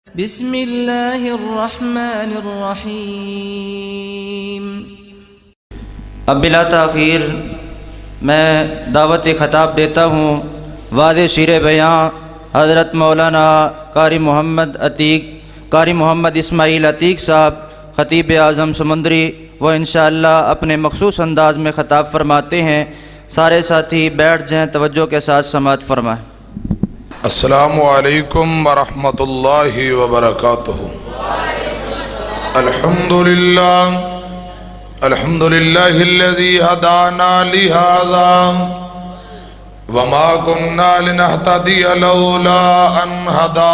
بسم اللہ الرحمن الرحیم۔ اب بلا تاخیر میں دعوت خطاب دیتا ہوں واضح شیر بیاں حضرت مولانا قاری محمد اسماعیل عتیق صاحب خطیب اعظم سمندری، وہ انشاءاللہ اپنے مخصوص انداز میں خطاب فرماتے ہیں۔ سارے ساتھی بیٹھ جائیں، توجہ کے ساتھ سماعت فرمائیں۔ السلام علیکم ورحمۃ اللہ وبرکاتہ۔ الحمد للہ الذی ہدانا لہذا وما كنا لنہتدی لولا ان ہدانا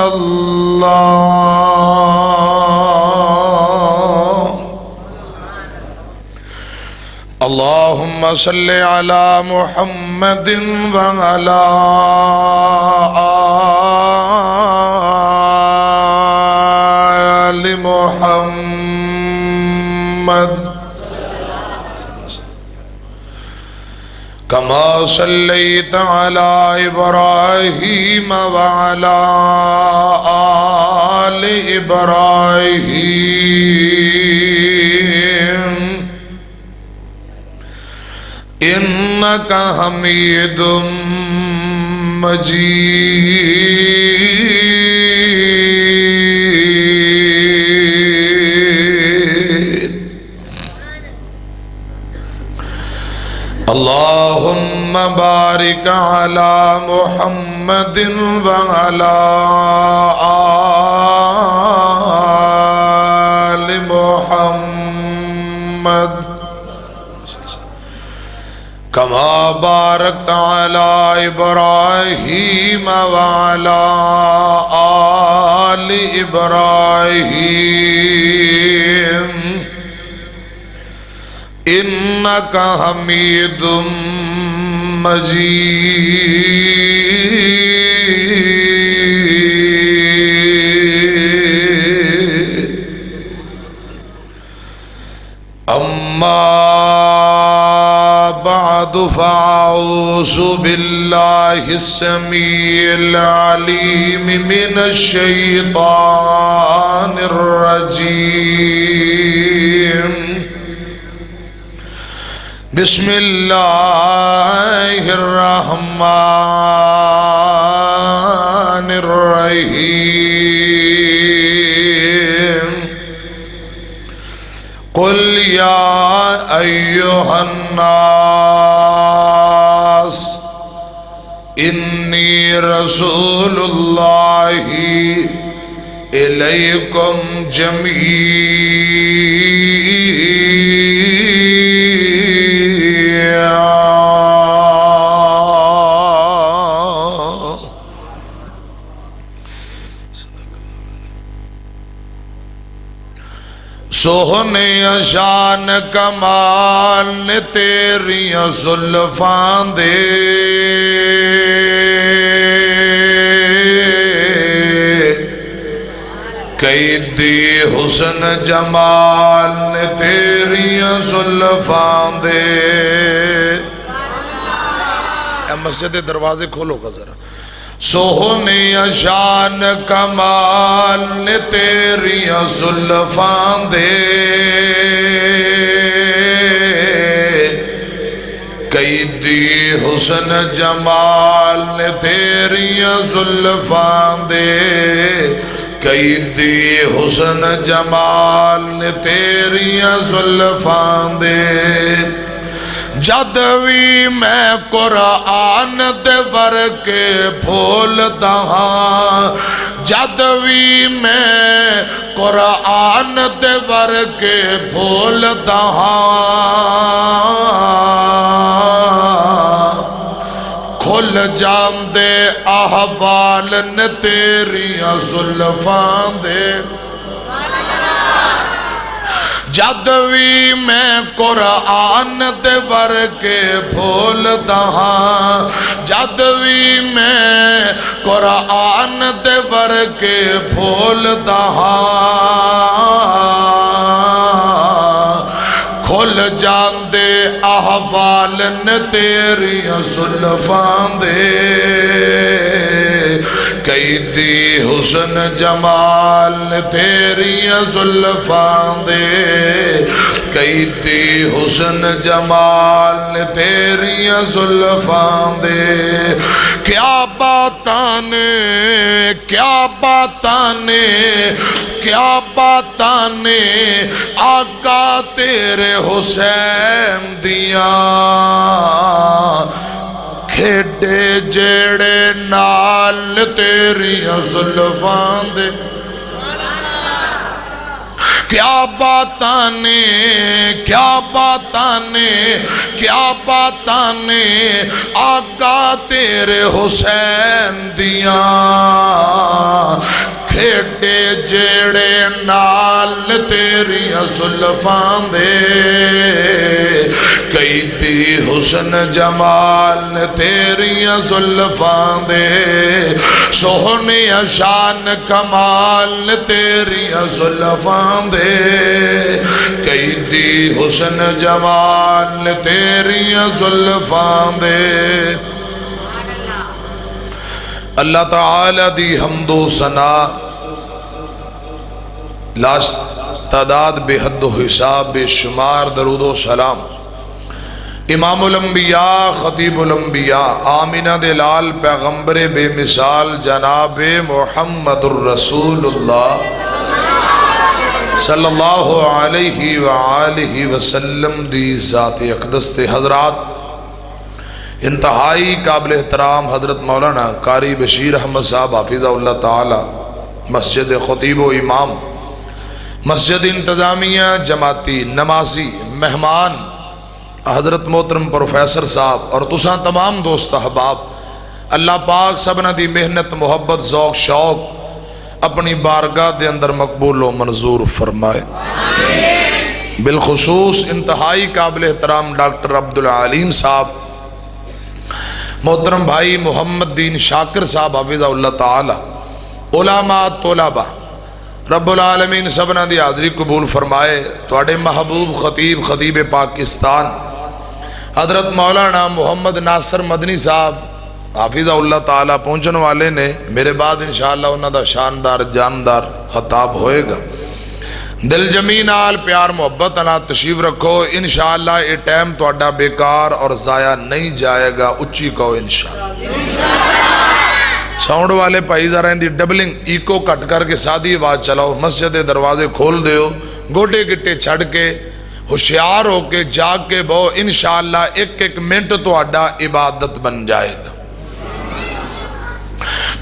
اللہ۔ اللہم صل علی محمد وعلی آل محمد کما صلیت علی ابراہیم وعلی آل ابراہیم انکا حمید مجید۔ اللہم بارک علی محمد وعلی آل محمد کما بارکت علی ابراہیم وعلی آل ابراہیم انکا حمید مجید۔ اما بعد فاعوذ باللہ السمیع العلیم من الشیطان الرجیم۔ بسم اللہ الرحمن الرحیم۔ قل یا ایہا الناس انی رسول اللہ الیکم جمیعا۔ سوہنے شان کمال نے تیریاں زلفاں دے، قیدی حسن جمال نے تیریاں زلفاں دے۔ اے مسجد دروازے کھولو گا ذرا۔ سوہنے شان کمال نے تیریاں زلفاں دے، قیدی حسن جمال نے تیریاں زلفاں دے، قیدی حسن جمال نے تیریاں زلفاں دے۔ جد وی میں قرآن دے ورکے بھولدا ہاں، جد وی میں قرآن دے ورکے بھولدا ہاں، کھل جاندے احوال نے تیریاں زلفاں دے۔ جد وی میں قرآن دے ورکے بھولدا ہاں، جد وی میں قرآن دے ورکے بھولدا ہاں، کھل جاندے احوال نے تیریاں زلفاں دے کئی دی حسن جمال نے تیریاں زلفاں دے کئی دی حسن جمال نے تیریاں زلفاں دے کیا باتاں نے کیا باتاں نے کیا باتاں نے آقا تیرے حسین دیاں کھیڈے جیڑے نال تیریاں زلفاں دے کیا باتاں نے کیا باتاں نے کیا باتاں نے آقا تیرے حسین دیاں کھیڈے جیڑے نال تیریاں زلفاں دے کئی دی حسن جمال تیریاں زلفاں دے سوہنی شان کمال تیریاں زلفاں دے کئی دی حسن جمال تیریاں زلفاں دے اللہ تعالی دی حمد و ثنا لا تعداد بے حد و حساب بے شمار درود و سلام امام الانبیاء خطیب الانبیاء آمینہ دے لال پیغمبر بے مثال جناب محمد الرسول اللہ صلی اللہ علیہ وآلہ وسلم دی ذات اقدس تے حضرات انتہائی قابل احترام حضرت مولانا قاری بشیر احمد صاحب حافظہ اللہ تعالی مسجد خطیب و امام مسجد انتظامیہ جماعتی نمازی مہمان حضرت محترم پروفیسر صاحب اور تساں تمام دوست احباب اللہ پاک سبنا دی محنت محبت ذوق شوق اپنی بارگاہ دے اندر مقبول و منظور فرمائے بالخصوص انتہائی قابل احترام ڈاکٹر عبدالعلیم صاحب محترم بھائی محمد دین شاکر صاحب حافظہ اللہ تعالی علماء طلبہ رب العالمین سبنا دی حاضری قبول فرمائے توڑے محبوب خطیب پاکستان حضرت مولانا محمد ناصر مدنی صاحب حافظہ اللہ تعالیٰ پہنچن والے نے میرے بعد انشاءاللہ انہوں دا شاندار جاندار خطاب ہوئے گا دل جمین آل پیار محبت انا تشریف رکھو انشاءاللہ یہ ٹائم توڑا بیکار اور ضائع نہیں جائے گا اچھی کہو انشاءاللہ ساؤنڈ والے پائی ذرا اندھی ڈبلنگ ایکو کٹ کر کے سادھی آواز چلاؤ مسجد دروازے کھول دیو گوٹے گٹے چھڑ کے ہوشیار ہو کے جاگ کے بہو انشاءاللہ ایک ایک منٹ توڑا عبادت بن جائے گا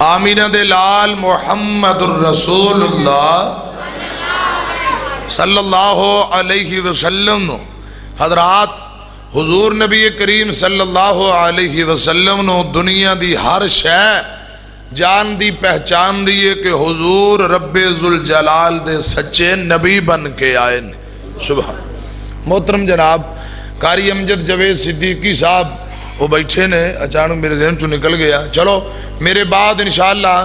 آمینہ دے لال محمد الرسول اللہ صلی اللہ علیہ وسلم حضرات حضور نبی کریم صلی اللہ علیہ وسلم دنیا دی ہر شے جان دی پہچان دیئے کہ حضور رب ذوالجلال دے سچے نبی بن کے آئے سبحان محترم جناب قاری امجد جوید صدیقی صاحب وہ بیٹھے نے اچانک میرے ذہن چو نکل گیا چلو میرے بعد انشاءاللہ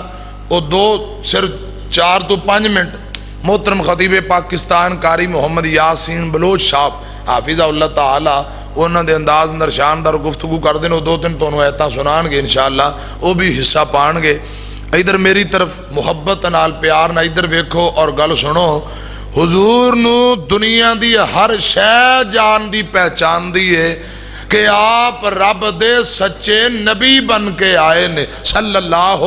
وہ 2 صرف 4 تو 5 منٹ محترم خطیب پاکستان قاری محمد یاسین بلوچ صاحب حافظہ اللہ تعالی انہوں دے انداز اندر شاندار گفتگو کر دینا 2-3 تو انہوں ایتا سنان گے انشاءاللہ وہ بھی حصہ پان گے ادھر میری طرف محبت نال پیار نہ ادھر ویکھو اور گل سنو حضور نو دنیا دی ہر شے جان دی پہچان دیئے کہ آپ رب دے سچے نبی بن کے آئے نے صلی اللہ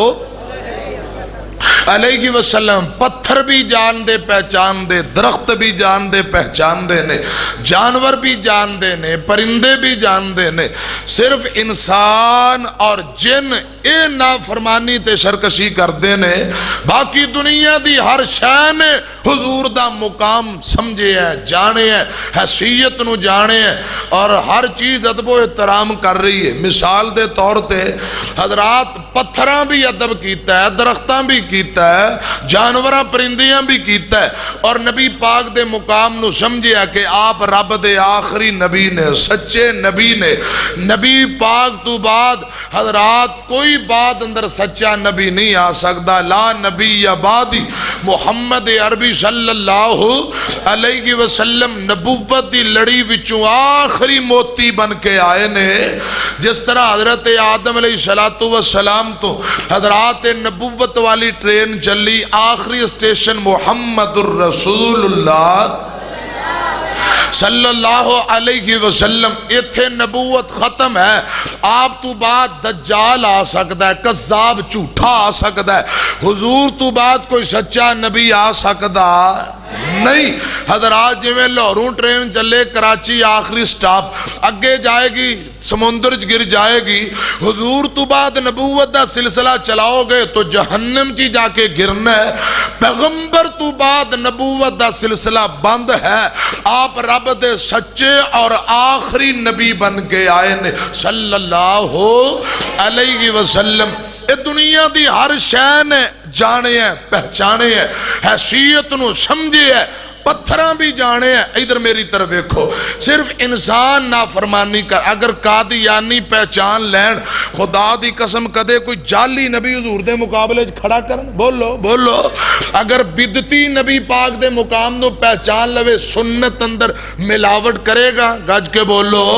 علیہ وسلم پتھر بھی جان دے پہچان دے درخت بھی جان دے پہچان دے نے جانور بھی جان دے نے پرندے بھی جان دے نے صرف انسان اور جن اے نافرمانی تے شرکشی کر دے نے باقی دنیا دی ہر شے نے حضور دا مقام سمجھے ہے جانے ہے حیثیت نو جانے ہے اور ہر چیز ادب و احترام کر رہی ہے مثال دے طور تے حضرات پتھراں بھی ادب کیتا ہے، درختاں بھی کیتا ہے، جانوراں پرندیاں بھی کیتا ہے، اور نبی پاک دے مقام نو سمجھیا کہ آپ رب دے آخری نبی نے، سچے نبی نے۔ نبی پاک تو بعد حضرات کوئی بعد اندر سچا نبی نہیں آ سکتا۔ لا نبی یا بعدی، محمد عربی صلی اللہ علیہ وسلم نبوت دی لڑی وچوں آخری موتی بن کے آئے نے۔ جس طرح حضرت آدم علیہ السلام تو حضرات نبوت والی ٹرین چلی، آخری اسٹیشن محمد الرسول اللہ صلی اللہ علیہ وسلم، ایتھے نبوت ختم ہے۔ آپ تو بعد دجال آ سکتا ہے، کذاب جھوٹا آ سکتا ہے، حضور تو بعد کوئی سچا نبی آ سکتا نہیں۔ حضرات جویں لاہوروں ٹرین چلے کراچی آخری سٹاپ، اگے جائے گی سمندر گر جائے گی، حضور تو بعد نبوت دا سلسلہ چلاؤ گے تو جہنم چی جا کے گرنا ہے۔ پیغمبر تو بعد نبوت دا سلسلہ بند ہے۔ آپ رب دے سچے اور آخری نبی بن کے آئے نے صلی اللہ علیہ وسلم۔ اے دنیا دی ہر شے نے جانے ہیں، پہچانے ہیں، حیثیت نو سمجھے ہے، پتھراں بھی جانے ہیں۔ ادھر میری طرف دیکھو، صرف انسان نافرمانی کر، اگر قادیانی پہچان لین، خدا دی قسم کدے کوئی جعلی نبی حضور دے مقابلے کھڑا کرن؟ بولو بولو۔ اگر بدتی نبی پاک دے مقام نو پہچان لوے، سنت اندر ملاوٹ کرے گا؟ گج کے بولو۔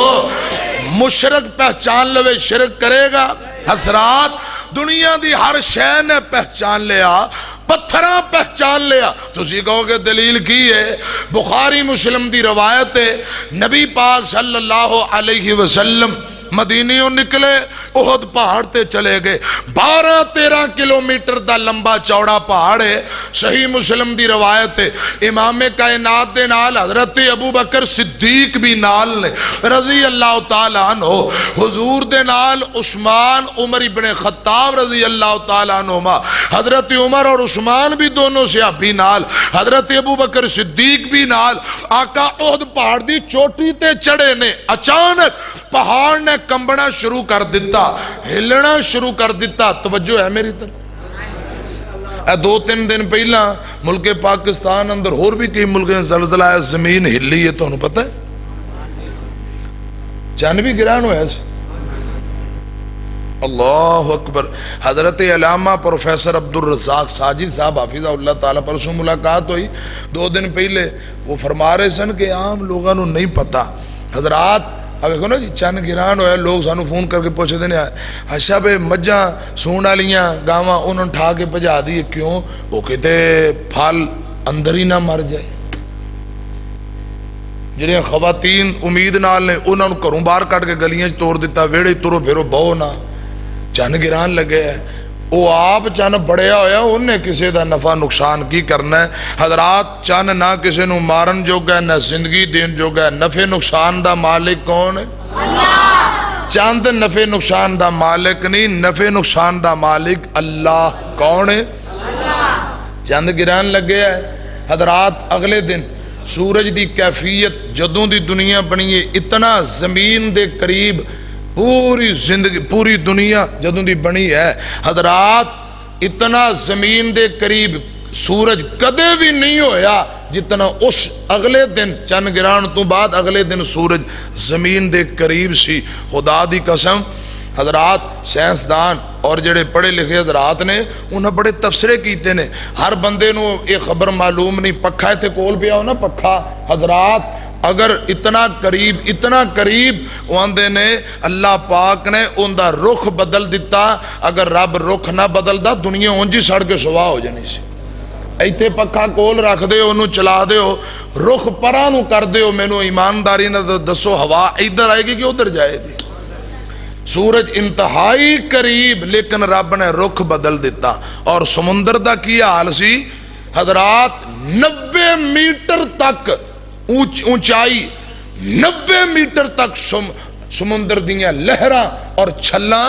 مشرک پہچان لوے، شرک کرے گا؟ حضرات دنیا دی ہر شے نے پہچان لیا، پتھراں پہچان لیا۔ تو اسی کہو کہ دلیل کی ہے؟ بخاری مسلم دی روایت ہے، نبی پاک صلی اللہ علیہ وسلم مدینیوں نکلے، احد پہاڑ تے چلے گئے، 12-13 کلومیٹر دا لمبا چوڑا پہاڑ ہے۔ صحیح مسلم دی روایت ہے، امام کائنات دے نال حضرت ابو بکر صدیق بھی نال نے رضی اللہ تعالیٰ عنہ، حضور دے نال عثمان عمر ابن خطاب رضی اللہ تعالیٰ عنہما، حضرت عمر اور عثمان بھی دونوں صحابی نال، حضرت ابو بکر صدیق بھی نال۔ آقا احد پہاڑ دی چوٹی تے چڑھے نے، اچانک پہاڑ نے کمبنا شروع کر دیتا، ہلنا شروع کر دیتا۔ توجہ ہے میری طرف؟ 2-3 دن پہلا ملک پاکستان اندر اور بھی کئی ملک زلزلہ ہے، زمین ہلی ہے، تو انہوں پتہ ہے چند بھی گران ہویا سی۔ اللہ اکبر۔ حضرت علامہ پروفیسر عبدالرزاق ساجد صاحب حافظہ اللہ تعالیٰ پر سے ملاقات ہوئی 2 دن پہلے، وہ فرما رہے سن کہ عام لوگوں نے نہیں پتا۔ حضرات اب دیکھو نا جی، چند گران ہویا، لوگ سانو فون کر کے پوچھے دینے آئے، اچھا بے مجھاں سون والیاں گاواں انہوں نے ٹھا کے بجا دیئے، کیوں؟ وہ کہتے پھال اندر ہی نہ مر جائے۔ جنہیں خواتین امید نال نے انہوں نے گھروں باہر کٹ کے گلیاں توڑ دیتا، ویڑے تورو پھرو بہو نہ، چند گران لگے ہے۔ وہ آپ چند بڑیا ہویا، انہیں کسی دا نفع نقصان کی کرنا ہے۔ حضرات چند نہ کسی نو مارن جو گئے، نہ زندگی دین جو گئے، نفع نقصان دا مالک کون ہے؟ اللہ۔ چند نفع نقصان دا مالک نہیں، نفع نقصان دا مالک اللہ کون ہے؟ اللہ۔ چند گران لگے ہے۔ حضرات اگلے دن سورج دی کیفیت جدوں دی دنیا بنی ہے، اتنا زمین دے قریب پوری زندگی پوری دنیا جدوں دی بنی ہے، حضرات اتنا زمین دے قریب سورج کدے بھی نہیں ہویا جتنا اس اگلے دن چند گران تو بعد اگلے دن سورج زمین دے قریب سی۔ خدا دی قسم حضرات سائنسدان اور جڑے پڑھے لکھے حضرات نے انہاں بڑے تفسرے کیتے نے، ہر بندے نو یہ خبر معلوم نہیں۔ پکھا تے کول پیا ہو نا پکھا، حضرات اگر اتنا قریب واندے نے اللہ پاک نے ان دا رخ بدل دیتا، اگر رب رخ نہ بدلدا دنیا اونجی سڑ کے سوا ہو جانی سی۔ ایتھے پکھا کول رکھ دے، انہوں چلا دے ہو، رخ پرانو کر دے ہو، میں نو ایمانداری نہ دسو ہوا ادھر آئے گی کہ ادھر جائے گی؟ سورج انتہائی قریب، لیکن رب نے رخ بدل دیتا۔ اور سمندر دا کی حال سی حضرات، 90 میٹر تک اونچائی، 90 میٹر تک سمندر دیاں لہراں اور چھلاں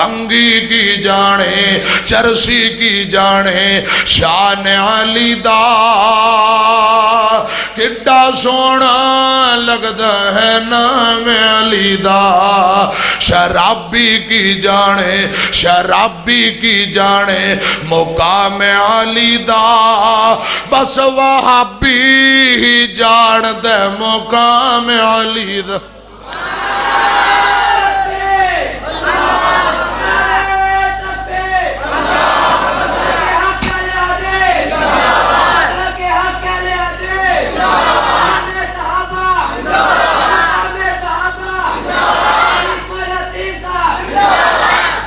بھنگی کی جانے چرسی کی جانے شان علی دا کڈا سونا لگدا ہے نام علی دا شرابی کی جانے شرابی کی جانے مقام علی دا بس وہابی ہی جان دے مقام علی دا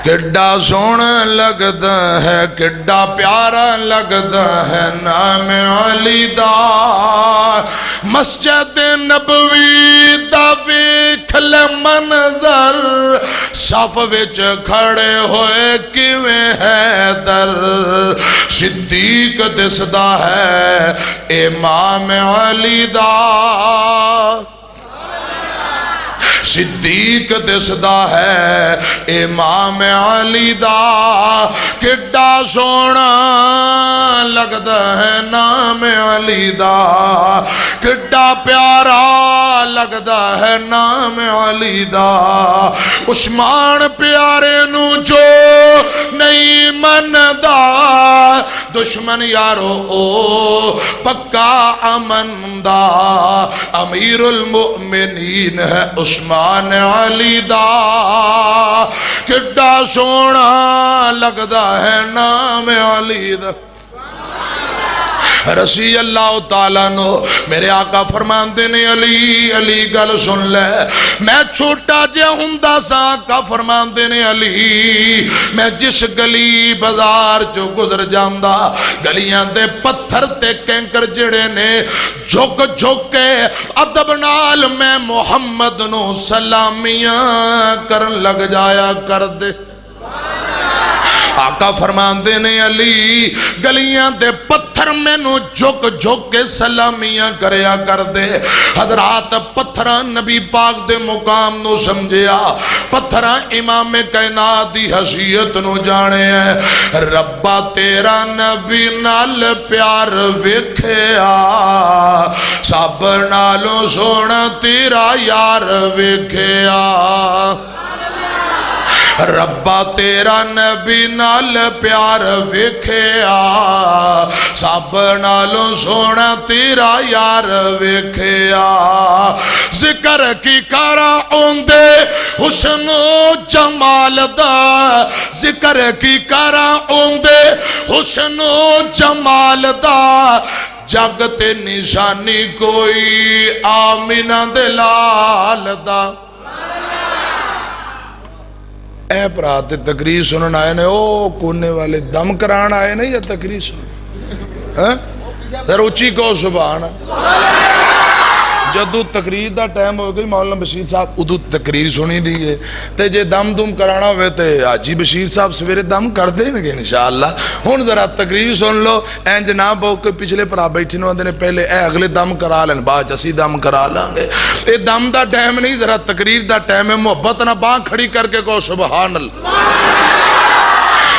کڈا سونا لگدا ہے کڈا پیارا لگدا ہے نام علی دا مسجد نبوی دا ویکھ لے منظر صف وچ کھڑے ہوئے کیویں حیدر صدیق دسدا ہے امام علی دا صدیق دسدا ہے امام علی دا کڈا سونا لگدا ہے نام علی دا کڈا پیارا لگدا ہے نام علی دا عثمان پیارے نو جو نہیں مندا دشمن یارو او پکا امن دا امیر المؤمنین ہے عثمان علی دا کڈا سونا لگدا ہے نام علی دا رسی اللہ تعالیٰ نو میرے آقا فرماندے نے علی علی گل سن لے میں چھوٹا جے ہندہ سا آقا فرماندے نے علی میں جس گلی بازار جو گزر جاندہ گلیاں دے پتھر تے کینکر جڑے نے جھک جھک کے ادب نال میں محمد نو سلامیاں کرن لگ جایا کر دے آقا فرماندے نے علی گلیاں دے پتھر میں نو جھک جھک کے سلامیاں کریا کر دے حضرات پتھران نبی پاک دے مقام نو سمجھیا پتھران امام کائنات دی حیثیت نو جانے ہیں ربا تیرا نبی نال پیار ویکھیا سب نالوں سونا تیرا یار ویکھیا ربا تیرا نبی نال پیار ویکھیا سب نالوں سونا تیرا یار ویکھیا ذکر کی کرا اوندے حسن و جمال دا ذکر کی کرا اوندے حسن و جمال دا جگ تے نشانی کوئی آمینہ دے لال دا اے پراتے تقریر سنن آئے نے او کونے والے دم کران آئے نے یا تقریر سنن ذرا اچھی کو سبحان جدو تقریر دا ٹائم ہو گئی مولانا بشیر صاحب ادو تقریر سنی دیئے تے جے دم دم کرانا ہوئے تے آجی بشیر صاحب سویرے دم کر دیں گے انشاءاللہ ہون ذرا تقریر سن لو این جناب ہو کے پچھلے پر آپ بیٹھی نو اندھنے پہلے اے اگلے دم کرا لیں باج اسی دم کرا لیں اے دم دا ٹائم نہیں ذرا تقریر دا ٹائم ہے محبت نہ باں کھڑی کر کے کو سبحان اللہ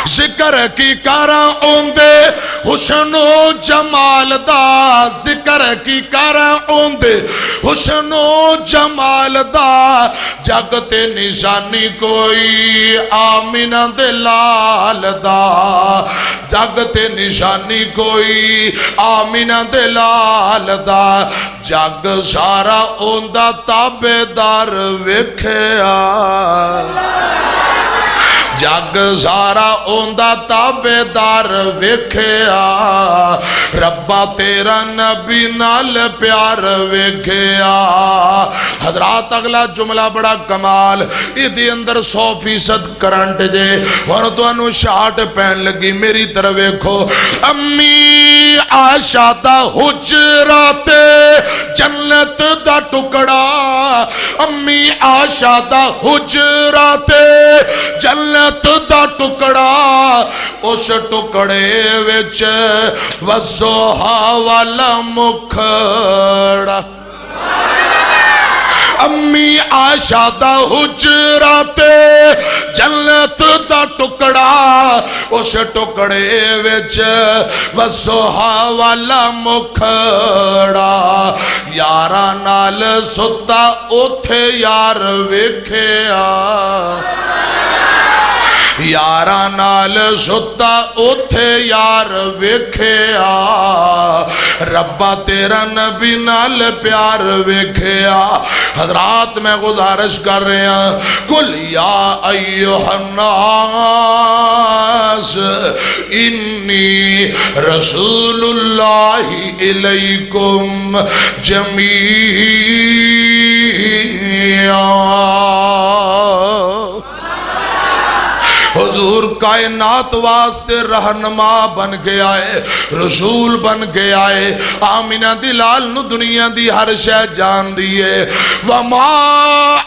ذکر کی کارا اوندے حسن و جمال دا ذکر کی کارا اوندے حسن و جمال دا جگتے نشانی کوئی آمینہ دے لال دا جگتے نشانی کوئی آمینہ دے لال دا جگ سارا اوندہ تابے دار ویکھیا جگ سارا اوندہ تابے دار ویکھیا ربا تیرا نبی نال پیار ویکھیا حضرات اگلا جملہ بڑا کمال ایدی اندر 100% کرنٹ جے اور تو انو شاٹ پہن لگی میری طرح ویکھو امی عائشہ دا حجرات جنت دا ٹکڑا امی عائشہ دا حجرات جنت دا ٹکڑا اس ٹکڑے وچ وزوہا والا مکھڑا امی عائشہ دا حجرات جنت دا اس ٹکڑے وچ وسوہا والا مکھڑا یاراں نال ستا اوتھے یار ویکھیا یاراں نال ستا اوتھے یار ویکھیا ربا تیرا نبی نال پیار ویکھیا حضرات میں گزارش کر رہے ہیں قل یا ایھا الناس انی رسول اللہ الیکم جمیعا حضور کائنات واسطے رہنما بن کے آئے رسول بن کے آئے آمینہ دی لال نو دنیا دی ہر شے جان دیئے وَمَا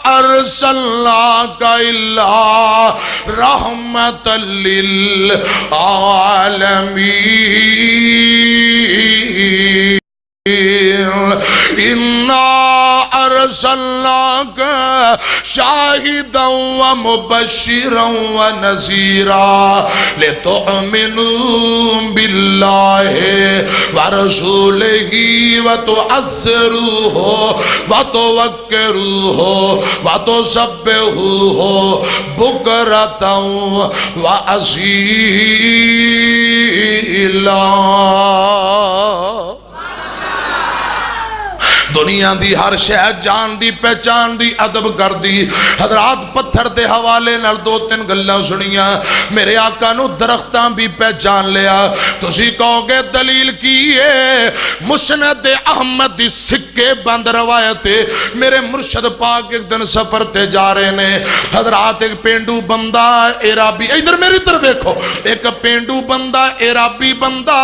أَرْسَلْنَاكَ إِلَّا رَحْمَةً لِّلْعَالَمِينَ إِنَّا أَرْسَلْنَاكَ شَاهِدًا وَمُبَشِّرًا وَنَذِيرًا لِتُؤْمِنُوا بِاللَّهِ وَرَسُولِهِ وَتُعَزِّرُوهُ وَتُوَقِّرُوهُ وَتُسَبِّحُوهُ بُكْرَةً وَأَصِيلًا دنیا دی ہر شہد جان دی پہچان دی ادب کر دی حضرات پتھر دے حوالے نال دو تین گلاں سنیاں میرے آقا نو درختاں بھی پہچان لیا تسی کہو گے دلیل کی ہے مسند احمد دی سکے بند روایت میرے مرشد پاک ایک دن سفر تے جا رہے نے حضرات ایک پینڈو بندہ عرابی ادھر میری طرف دیکھو ایک پینڈو بندہ عرابی بندہ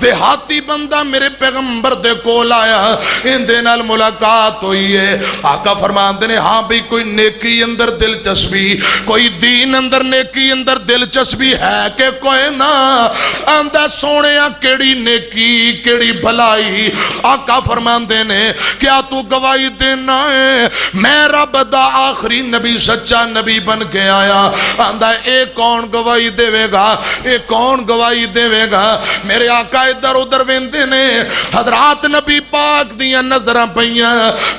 دیہاتی بندہ میرے پیغمبر دے کول آیا ان دے نال ملاقات ہوئی ہے آقا فرماندے نے ہاں بھی کوئی نیکی اندر دلچسپی کوئی دین اندر نیکی اندر دلچسپی ہے کہ کوئی نہ اندر سونےاں کیڑی نیکی کیڑی بھلائی آقا فرماندے نے کیا تو گواہی دینا ہے میں رب دا آخری نبی سچا نبی بن کے آیا اندر اے کون گواہی دے گا اے کون گواہی دے گا میرے آقا ادھر ادھر ویندے نے حضرات نبی پاک دیاں نظر پئیاں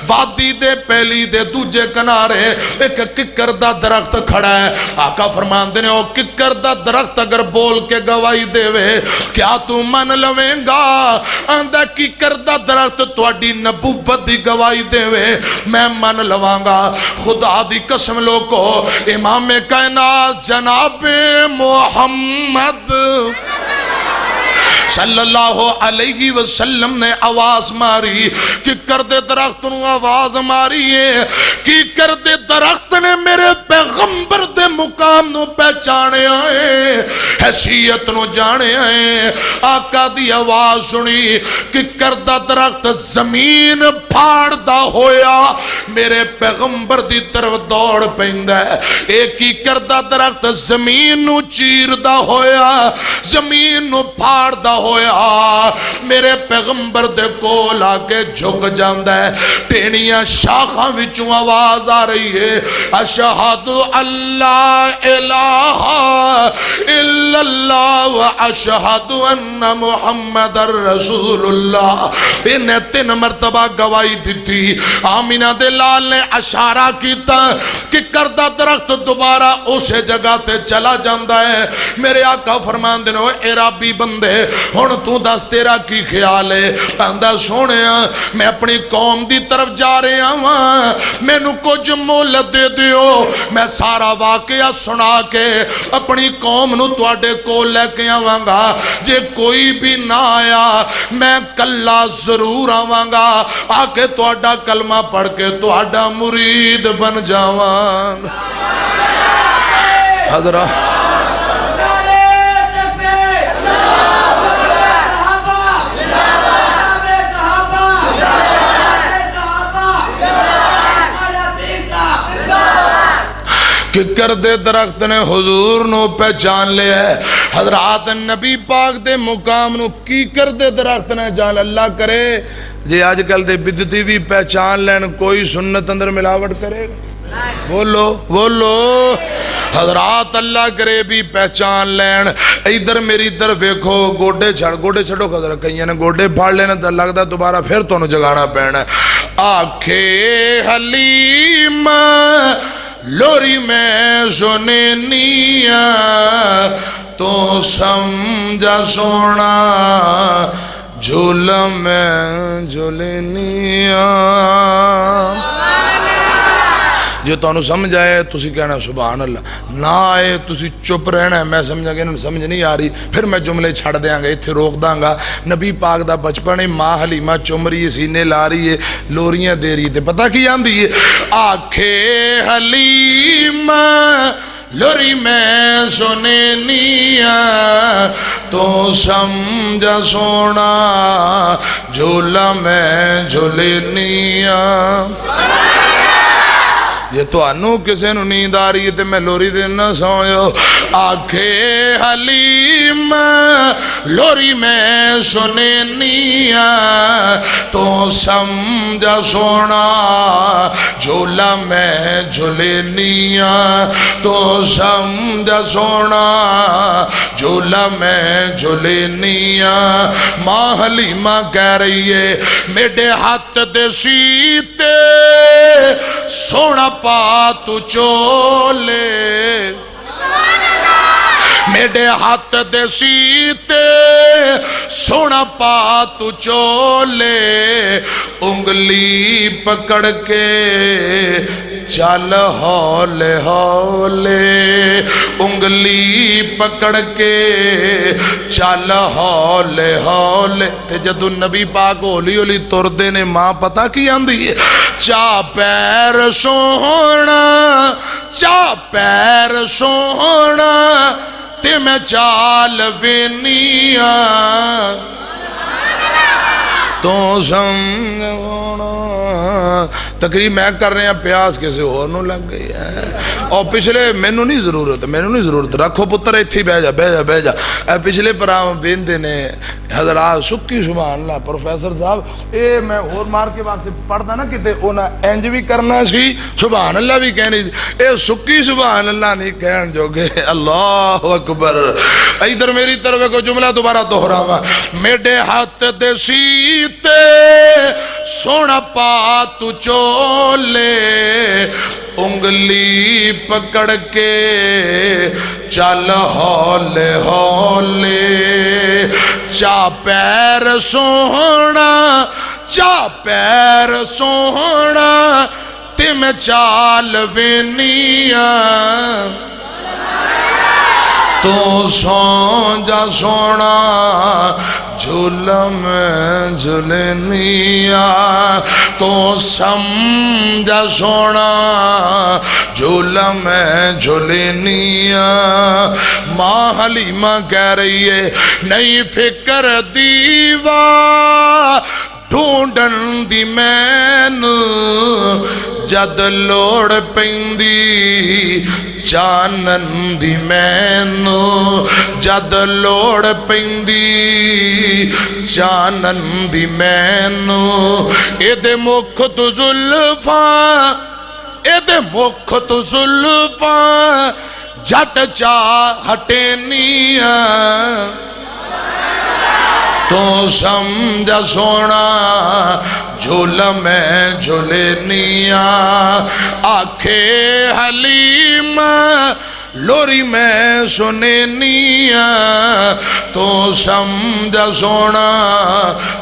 وادی دے پہلی دے دوجے کنارے ایک ککر دا درخت کھڑا ہے آقا فرماندے نے او ککر دا درخت اگر بول کے گواہی دے وے کیا تو من لویں گا اندہ ککر دا درخت تواڈی نبوت دی گواہی دے وے میں من لواں گا خدا دی قسم لوگو امام کائنات جناب محمد صلی اللہ علیہ وسلم نے آواز ماری کہ کردے درخت نو آواز ماری ہے کہ کردے درخت نے میرے پیغمبر دے مقام نو پہچانے آئے حیثیت نو جانے آئے آقا دی آواز سنی کہ کردہ درخت زمین پھاڑ دا ہویا میرے پیغمبر دی طرف دوڑ پہندہ ہے ایک ہی کردہ درخت زمین نو چیر دا ہویا زمین نو پھاڑ دا ہویا میرے پیغمبر دے کول آکے جھک جاندہ ہے ٹینیاں شاخاں وچوں آواز آ رہی ہے اشہد اللہ الہ الا اللہ و اشہد ان محمد رسول اللہ انہیں 3 مرتبہ گواہی دیتی آمینہ دے لال نے اشارہ کیتا کہ کردہ درخت دوبارہ اسے جگہ تے چلا جاندہ ہے میرے آقا فرمان دینے عرابی بندے ہن تو دس تیرا کی خیال ہے اندہ سونے میں اپنی قوم دی طرف جا رہے ہاں میں نو کچھ مولت دے دیو میں سارا واقعہ سنا کے اپنی قوم نو تواڈے کو لے کے آواں گا جے کوئی بھی نہ آیا میں کلا ضرور آواں گا آکے تواڈا کلمہ پڑھ کے تواڈا مرید بن جاواں حضرت ککر دے درخت نے حضور نو پہچان لے ہے حضرات نبی پاک دے مقام نو کی کر دے درخت نے جان اللہ کرے جی آج کل دے بدتی بھی پہچان لین کوئی سنت اندر ملاوٹ کرے گا بولو بولو حضرات اللہ کرے بھی پہچان لین ادھر میری طرف ویکھو گوڈے چھڑو خضر کئیاں نے گوڈے پھاڑ لینا تو لگتا دوبارہ پھر تو جگانا پینا آنکھے حلیم لوری میں سنینیا تو سمجھا سونا جھولا میں جھولینیا جو تو انہوں سمجھ آئے تُسی کہنا سبحان اللہ نہ آئے تُسی چپ رہنا ہے میں سمجھا کہ انہوں سمجھ نہیں آ رہی پھر میں جملے چھڑ دیاں گا اتھے روک داں گا نبی پاک دا بچپنے ماں حلیمہ چم رہی ہے سینے لا رہی ہے لوریاں دے رہی تھے پتہ کی جاندی ہے آنکھے حلیمہ لوری میں سنینیا تو سمجھا سونا جھولا میں جھولینیا یہ تو انو کسے نو نیند آ رہی ہے تے میں لوری دینا سوئیو آنکھے حلیم لوری میں سنینیا تو سمجھا سونا جھولا میں جھولینیا تو سمجھا سونا جھولا میں جھولینیا ماں حلیمہ کہہ رہی ہے میرے ہاتھ دے سیتے سونا پا تو چولے میرے ہاتھ دے سیتے سونا پا تو چولے انگلی پکڑ کے چل ہولے ہولے انگلی پکڑ کے چل ہولے ہولے تے جدو نبی پاک ہولی ہولی تردے نے ماں پتہ کی آندھی ہے چا پیر سونا چا پیر سونا تے میں چال وینیا تو سمجھونا تقریب میں کر رہے ہیں پیاس کسی اور نو لگ گئی ہے اور پچھلے میں نو نہیں ضرورت رکھو پتر ایتھی بہ جا پچھلے پرام بیندے نے حضرات سکی سبحان اللہ پروفیسر صاحب اے میں اور مار کے واسے پڑھتا نا کتے اونا انج بھی کرنا سی سبحان اللہ بھی کہنی سی اے سکی سبحان اللہ نہیں کہن جو گے اللہ اکبر ادھر میری طرف کو جملہ دوبارہ دہراوا میرے ہاتھ دے سیتے سونا پا تو چولے انگلی پکڑ کے چل ہولے ہولے چا پیر سونا تے میں چال وینیا تو سوجا سونا جھولا میں جھولینیا تو سمجھا سونا جھولا میں جھولینیا ماں حلیمہ کہہ رہی ہے نہیں فکر دیوا ڈھونڈن دی مینو جد لوڑ پیندی چانن دی مینو جد لوڑ پیندی چانن دی مینو اے دے مکھ تو زلفاں اے دے مکھ تو زلفاں جٹ چاہ ہٹینیاں تو سمجھا سونا جھولا میں جھولینیا آنکھے حلیم لوری میں سنینیا تو سمجھا سونا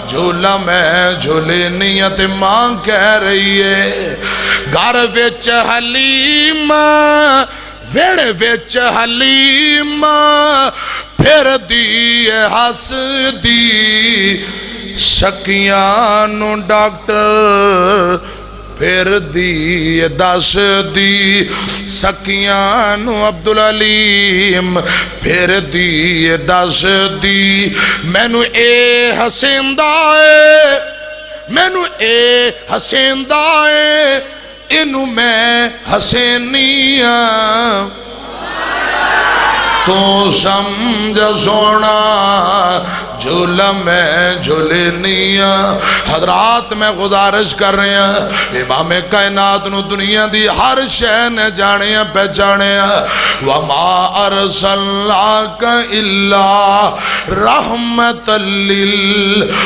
جھولا میں جھولینیا تے ماں کہہ رہی ہے گھر وچ حلیم ویڑے وچ حلیم پھر دی ہس دی سکیاں نو ڈاکٹر پھر دی دس دی سکیاں نو عبدالعلیم پھر دی دس دی مینو اے حسیندہ ہے مینو اے حسیندہ ہے انو میں حسینیاں تو سمجھ سونا جھولا میں جھولنیا. حضرات میں گزارش کر رہے ہیں امام کائنات نو دنیا دی ہر شے نے جانے پہچانے. وما ارسلناک الا رحمت للعالمین.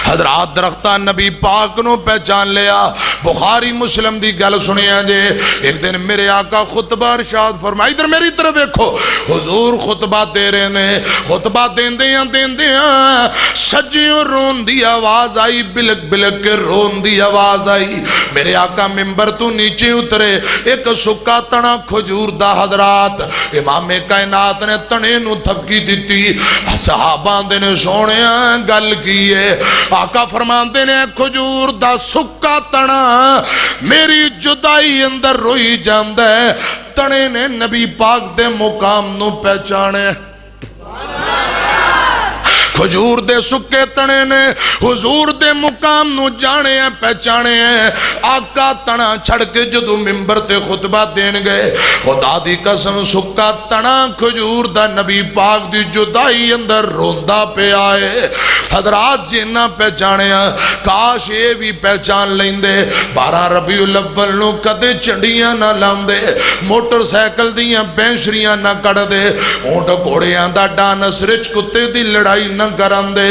حضرات درختہ نبی پاک نو پہچان لیا. بخاری مسلم دی گل سنیا جے. ایک دن میرے آقا خطبہ ارشاد فرمائی. ادھر میری طرف دیکھو. حضور خطبہ دے رہے نے. خطبہ دیندیاں سجیوں رون دی آواز آئی. بلک بلک کے رون دی آواز آئی. میرے آقا ممبر تو نیچے اترے. ایک سکا تنا کھجور دا حضرات امام کائنات نے تنے نو تھپکی دیتی. صحابہ دے نے سونے گل کیے. آقا فرماندے نے کھجور دا سکا تنا میری جدائی اندر روئی جاندہ ہے. تنے نے نبی پاک دے مقام نو پہچانے. کھجور دے سکے تنے نے حضور دے مقام نو جانے ہیں پہچانے ہیں. آقا تنا چھڑ کے جدو ممبر تے خطبہ دین گئے. خدا دی قسم سکا تنا کھجور دا نبی پاک دی جدائی اندر روندہ پہ آئے. حضرات جنہ پہچانے ہیں. کاش یہ بھی پہچان لیندے. 12 ربیع الاول نو کدے چنڈیاں نہ لاندے. موٹر سیکل دیاں بینشریاں نہ کڑ دے. اونٹ گھوڑیاں دا ڈانس رچ کتے دی لڑائی نہ کرم دے.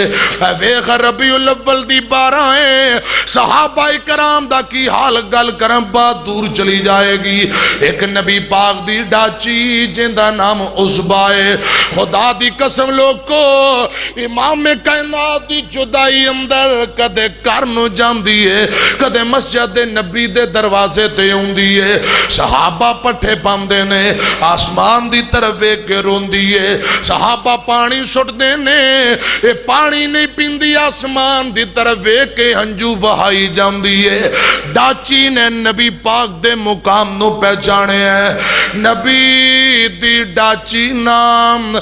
ویخ ربیع الاول دی 12 صحابہ کرام دا کی حال گل کرم بات دور چلی جائے گی. ایک نبی پاک دی ڈاچی جن دا نام عصبہ. خدا دی قسم لوگ کو امام کائنات دی جدائی اندر کدے کرنو جام دیئے کدے مسجد نبی دے دروازے تے ہوں دیئے. صحابہ پٹھے پام دینے آسمان دی طرف ایک کے رون دیئے. صحابہ پانی سٹ دینے اے پانی نہیں پیندی آسمان دی طرف ایک کے ہنجو بہائی جام دیئے. ڈاچی نے نبی پاک دے مقام نو پہچانے ہیں. نبی دی ڈاچی نام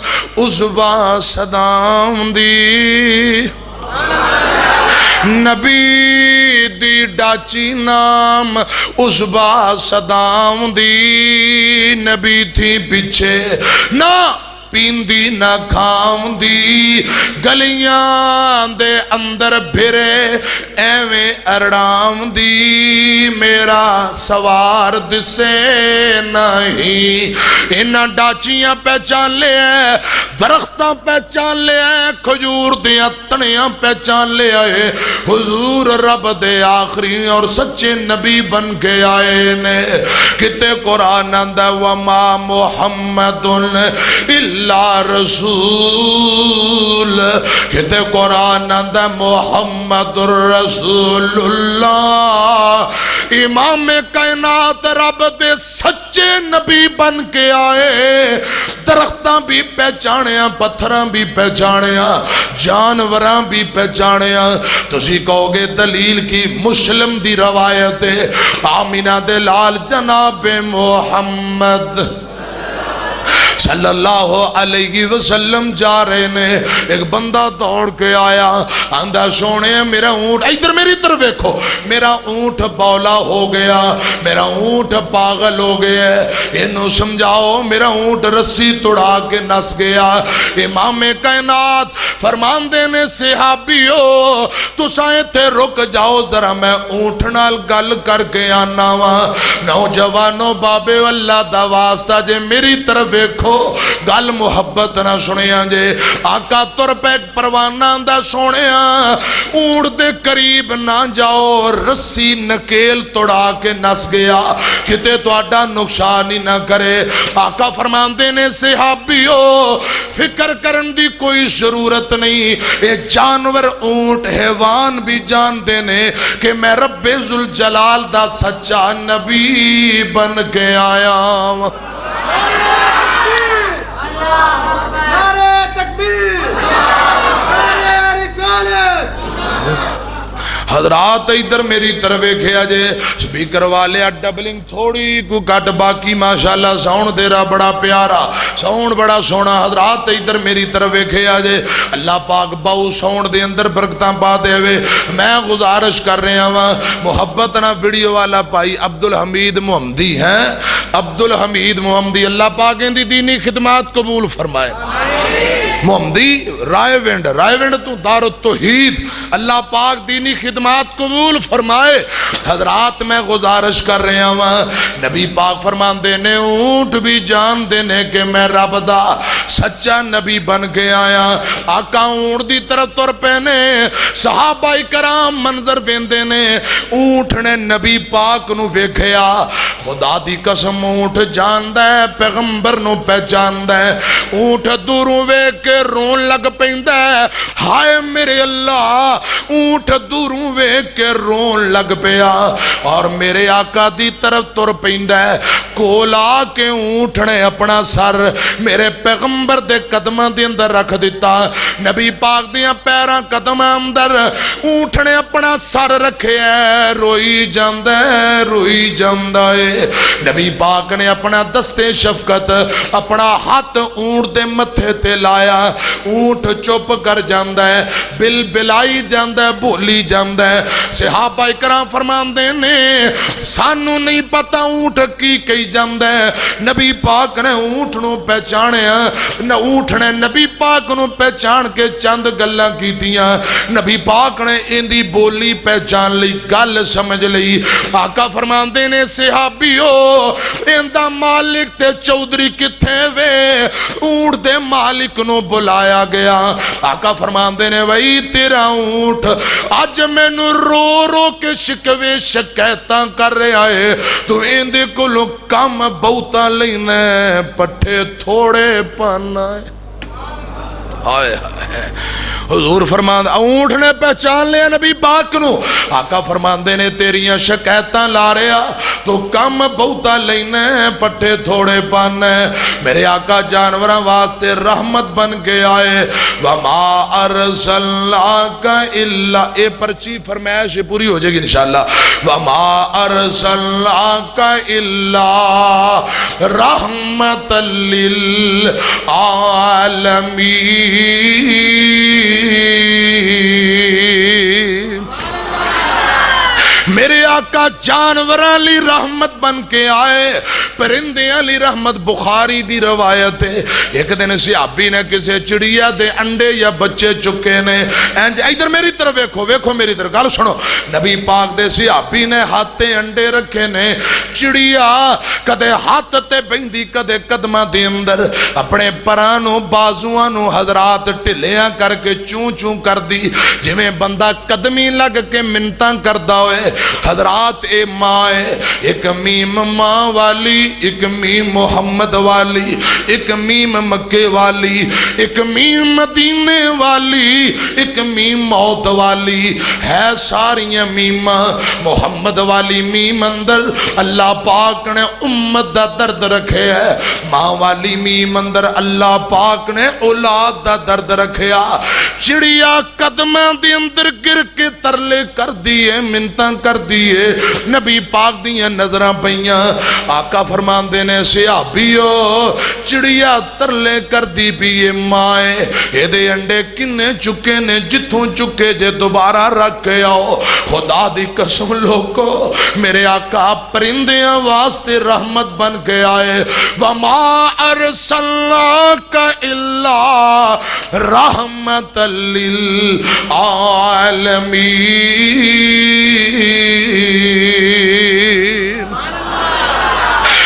عصبہ صدام دی. نبی دی ڈاچی نام عصبہ صدام دی. نبی تھی پیچھے نہ پیندی نہ کھام دی. گلیاں دے اندر بھرے ایویں ارڑام دی. میرا سوار دسے نہیں. انہاں ڈاچیاں پہچان لے ہیں. درختاں پہچان لے ہیں. کھجور دیاں تنیاں پہچان لے آئے. حضور رب دے آخری اور سچے نبی بن کے آئے نے. کتے قرآن اندہ وما محمد اللہ رسول. کہتے قرآن اندہ محمد رسول اللہ. امام کائنات رب دے سچے نبی بن کے آئے. درختاں بھی پہچانیاں پتھراں بھی پہچانیاں جانوراں بھی پہچانیاں. تسی کہو گے دلیل کی مسلم دی روایت ہے. آمینہ دے لال جناب محمد صلی اللہ علیہ وسلم جا رہے نے. ایک بندہ دوڑ کے آیا. آندھا سونے میرا اونٹ. ادھر میری طرف دیکھو. میرا اونٹ بولا ہو گیا. میرا اونٹ پاگل ہو گیا. انہوں سمجھاؤ. میرا اونٹ رسی توڑا کے نس گیا. امام کائنات فرمان دینے صحابیو تو سائیں تھے رک جاؤ ذرا میں اونٹ نال گل کر کے آنا وا. نوجوانوں بابے اللہ دا واسطہ جے میری طرف دیکھو گل محبت نہ سنیا جے. آقا تر پہ پروانہ دا سونیا اونٹ دے قریب نہ جاؤ. رسی نکیل توڑا کے نس گیا. کتے تو آڈا نقصان ہی نہ کرے. آقا فرمان دینے صحابیو فکر کرن دی کوئی ضرورت نہیں. اے جانور اونٹ حیوان بھی جان دینے کہ میں رب ذوالجلال دا سچا نبی بن کے آیا. حضرات ادھر میری طرف ویکھیا جے سپیکر والے ڈبلنگ تھوڑی کو کٹ باقی ماشاءاللہ ساؤنڈ تیرا بڑا پیارا ساؤنڈ بڑا سونا حضرات ادھر میری طرف ویکھیا جے اللہ پاک باؤ ساؤنڈ دے اندر برکتاں پا دے وے میں گزارش کر رہا ہاں محبت نہ ویڈیو والا بھائی عبدالحمید محمدی ہیں عبدالحمید محمدی اللہ پاک ان دی دینی خدمات قبول فرمائے محمدی رائے ونڈ تو دار التوحید اللہ پاک دینی خدمات قبول فرمائے حضرات میں گزارش کر رہا ہوں نبی پاک فرمان دینے اونٹ بھی جان دینے کہ میں رب دا سچا نبی بن کے آیا آقا اونٹ دی طرف تر پہنے صحابہ کرام منظر بیندے نے اونٹ نے نبی پاک نو ویکھیا خدا دی قسم اونٹ جان دے پیغمبر نو پہچان دے اونٹ دوروں ویکھ رون لگ پیندا ہے ہائے میرے اللہ اونٹ دوروں ویکھ کے رون لگ پیا اور میرے آقا دی طرف تر پیندا ہے کول آ کے اونٹ نے اپنا سر میرے پیغمبر دے قدماں دے اندر رکھ دیتا نبی پاک دیاں پیراں قدماں اندر اونٹ نے اپنا سر رکھے ہے روئی جاندا ہے نبی پاک نے اپنا دستے شفقت اپنا ہاتھ اونٹ دے متھے تے لایا اونٹ چپ کر جاندا ہے بل بلائی جاندا ہے بولی جاندا ہے صحابہ کرام فرماندے نے سانو نہیں پتا اونٹ کی کہی جاندا ہے نبی پاک نے اونٹ نو پہچانیا اونٹ نے نبی پاک نو پہچان کے چند گلاں کیتیاں نبی پاک نے اندی بولی پہچان لی گل سمجھ لئی آقا فرماندے نے صحابیو ایندا مالک تے چودھری کتھے وے اونٹ دے مالک نو بلایا گیا آقا فرماندے نے وہی تیرا اونٹ آج میں نو رو رو کے شکوے شکایتاں کر رہا ہے تو ایندے کو لو کام بہتا لینا پٹھے تھوڑے پانا ہے آئے حضور فرمان اونٹ نے پہچان لیا نبی پاک نو آقا فرمان دینے تیریاں شکایتاں لا رہا تو کم بہتا لینا پٹھے تھوڑے پانا میرے آقا جانوراں واسطے رحمت بن کے آئے وَمَا أَرْسَلْنَاكَ إِلَّا اے پرچی فرمائش پوری ہو جائے گی انشاءاللہ وَمَا أَرْسَلْنَاكَ إِلَّا رَحْمَةً لِلْعَالَمِينَ میرے آقا جانوراں لی رحمت بن کے آئے پرندیاں لی رحمت بخاری دی روایت ہے ایک دن صحابی نے کسے چڑیا دے انڈے یا بچے چکے نے ادھر میری طرف ویکھو میری طرف گل سنو نبی پاک دے صحابی نے ہاتھے انڈے رکھے نے چڑیا کدے ہاتھ تے بیندی کدے قدمہ دے اندر اپنے پرانوں بازوانوں حضرات ٹلیاں کر کے چون چون کر دی جی میں بندہ قدمی لگ کے منتاں کردہ ہوئے حضرات اے ماں ہے ایک میم ماں والی ایک میم محمد والی ایک میم مکے والی ایک میم مدینے والی ایک میم موت والی ہے ساریاں میم محمد والی میم اندر اللہ پاک نے امت دا درد رکھے ہے ماں والی میم اندر اللہ پاک نے اولاد دا درد رکھیا چڑیا قدمہ دی اندر گر کے ترلے کر دیئے منتاں کر دیئے نبی پاک دیئے نظرہ پہیاں آقا فرمان دینے صحابیو چڑیا ترلے کر دی پیئے مائے اے دے انڈے کنے چکے نے جتوں چکے جے دوبارہ رکھے آؤ خدا دی قسم لوگو میرے آقا پرندیاں واسطے رحمت بن کے آئے وَمَا أَرْسَلْنَاكَ إِلَّا رَحْمَةً لِلْعَالَمِينَ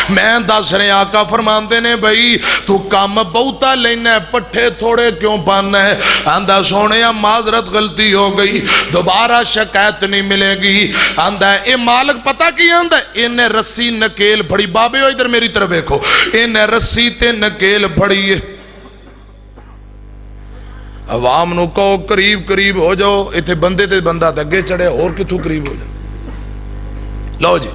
میں دس رہے آقا فرماندے نے بھئی تو کام بہتا لینا ہے پٹھے تھوڑے کیوں پانا ہے آندہ سونے یا معذرت غلطی ہو گئی دوبارہ شکایت نہیں ملے گی آندہ اے مالک پتا کی آندہ انہیں رسی نکیل پھڑی بابے ہو ادھر میری طرف دیکھو انہیں رسی تے نکیل پھڑی ہے عوام نو کو قریب ہو جاؤ ایتھے بندے تے بندہ دگے چڑھے اور کتھو قریب ہو جاؤ لو جی